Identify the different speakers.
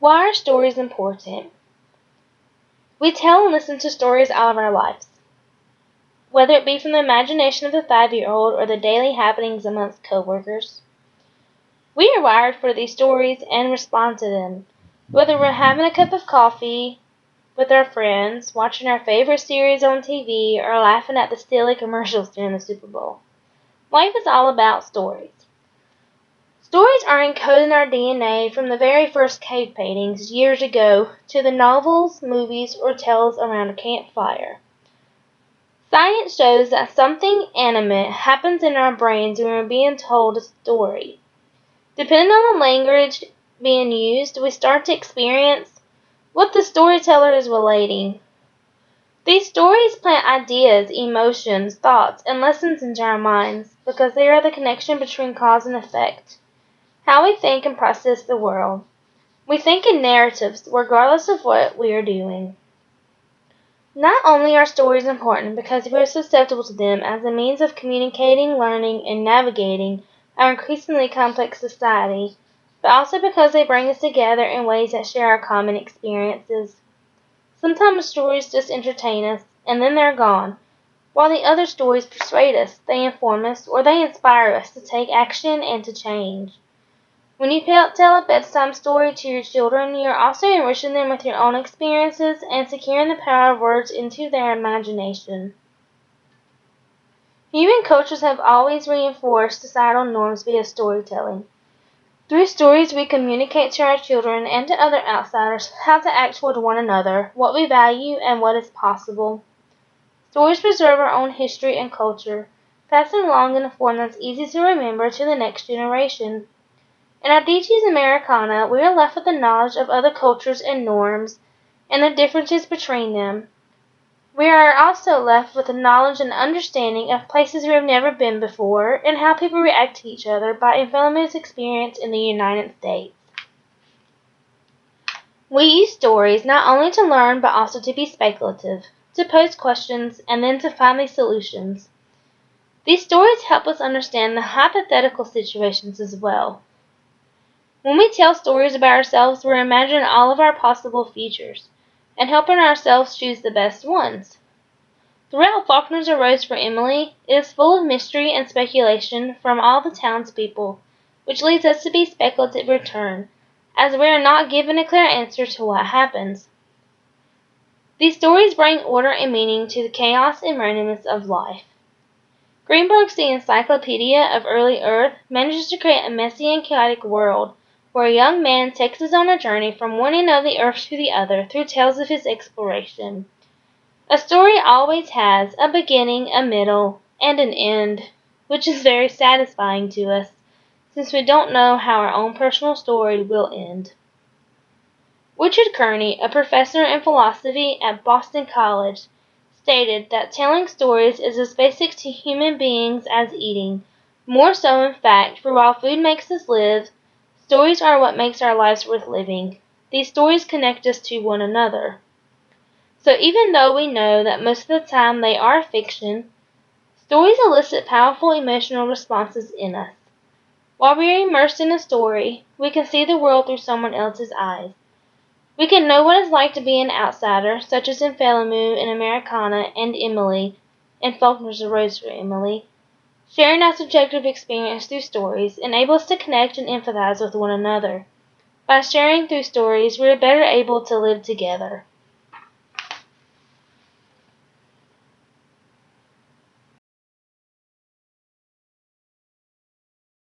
Speaker 1: Why are stories important? We tell and listen to stories all of our lives, whether it be from the imagination of the 5-year-old or the daily happenings amongst coworkers. We are wired for these stories and respond to them, whether we're having a cup of coffee with our friends, watching our favorite series on TV, or laughing at the silly commercials during the Super Bowl. Life is all about stories. Stories are encoded in our DNA from the very first cave paintings years ago to the novels, movies, or tales around a campfire. Science shows that something animate happens in our brains when we're being told a story. Depending on the language being used, we start to experience what the storyteller is relating. These stories plant ideas, emotions, thoughts, and lessons into our minds because they are the connection between cause and effect. How we think and process the world. We think in narratives regardless of what we are doing. Not only are stories important because we are susceptible to them as a means of communicating, learning, and navigating our increasingly complex society, but also because they bring us together in ways that share our common experiences. Sometimes stories just entertain us, and then they're gone, while the other stories persuade us, they inform us, or they inspire us to take action and to change. When you tell a bedtime story to your children, you are also enriching them with your own experiences and securing the power of words into their imagination. Human cultures have always reinforced societal norms via storytelling. Through stories, we communicate to our children and to other outsiders how to act toward one another, what we value, and what is possible. Stories preserve our own history and culture, passing along in a form that's easy to remember to the next generation. In our Dices Americana, we are left with the knowledge of other cultures and norms and the differences between them. We are also left with the knowledge and understanding of places we have never been before and how people react to each other by Infelimu's experience in the United States. We use stories not only to learn but also to be speculative, to pose questions, and then to find these solutions. These stories help us understand the hypothetical situations as well. When we tell stories about ourselves, we're imagining all of our possible futures and helping ourselves choose the best ones. Throughout Faulkner's A Rose for Emily, it is full of mystery and speculation from all the townspeople, which leads us to be speculative in return, as we are not given a clear answer to what happens. These stories bring order and meaning to the chaos and randomness of life. Greenberg's The Encyclopedia of Early Earth manages to create a messy and chaotic world, where a young man takes us on a journey from one end of the earth to the other through tales of his exploration. A story always has a beginning, a middle, and an end, which is very satisfying to us, since we don't know how our own personal story will end. Richard Kearney, a professor in philosophy at Boston College, stated that telling stories is as basic to human beings as eating, more so in fact, for while food makes us live, stories are what makes our lives worth living. These stories connect us to one another. So even though we know that most of the time they are fiction, stories elicit powerful emotional responses in us. While we are immersed in a story, we can see the world through someone else's eyes. We can know what it's like to be an outsider, such as in Felimu in Americana and Emily in Faulkner's A Rose for Emily. Sharing our subjective experience through stories enables us to connect and empathize with one another. By sharing through stories, we are better able to live together.